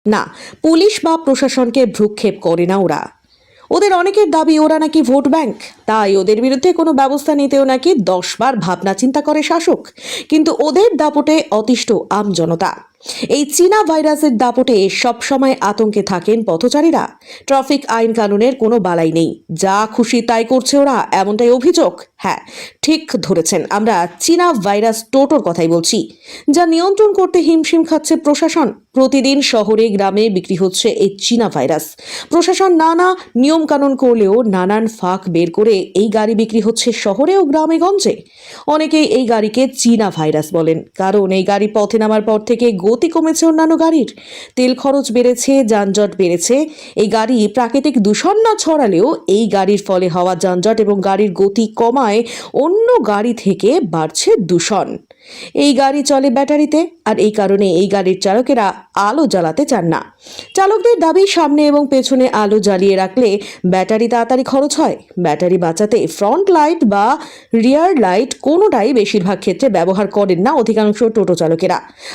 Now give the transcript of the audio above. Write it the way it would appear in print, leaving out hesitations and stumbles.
না, পুলিশ বা প্রশাসনকে ভ্রুক্ষেপ করে না ওরা। ওদের অনেকের দাবি ওরা নাকি ভোট ব্যাংক, তাই ওদের বিরুদ্ধে কোনো ব্যবস্থা নিতেও নাকি 10 বার ভাবনা চিন্তা করে শাসক। কিন্তু ওদের দাপটে অতিষ্ঠ আমজনতা। এই চীনা ভাইরাসের দাপটে সবসময় আতঙ্কে থাকেন পথচারীরা। ট্রাফিক আইন কানুনের কোনো বালাই নেই, যা খুশি তাই করছে ওরা, এমনটাই অভিযোগ। হ্যাঁ, ঠিক ধরেছেন, আমরা চীনা ভাইরাস টোটোর কথাই বলছি, যা নিয়ন্ত্রণ করতে হিমশিম খাচ্ছে প্রশাসন। প্রতিদিন শহরে গ্রামে বিক্রি হচ্ছে এই চীনা ভাইরাস। প্রশাসন নানা নিয়ম কানুন করলেও নানান ফাঁক বের করে এই গাড়ি বিক্রি হচ্ছে শহরে ও গ্রামে গঞ্জে। অনেকেই এই গাড়িকে চীনা ভাইরাস বলেন, কারণ এই গাড়ি পথে নামার পর থেকে গতি কমেছে অন্যান্য গাড়ির। তেল খরচ বেড়েছে, যানজট বেড়েছে। এই গাড়ি প্রাকৃতিক দূষণ না ছড়ালেও এই গাড়ির ফলে হওয়া যানজট এবং গাড়ির গতি কমায় অন্য গাড়ি থেকে বাড়ছে দূষণ। এই গাড়ি চলে ব্যাটারিতে, আর এই কারণে এই গাড়ির চালকেরা আলো জ্বালাতে চান না। চালকদের দাবি, সামনে এবং পেছনে আলো জ্বালিয়ে রাখলে ব্যাটারি তাড়াতাড়ি খরচ হয়। ব্যাটারি বাঁচাতে ফ্রন্ট লাইট বা রিয়ার লাইট কোনোটাই বেশিরভাগ ক্ষেত্রে ব্যবহার করেন না অধিকাংশ টোটো চালকেরা।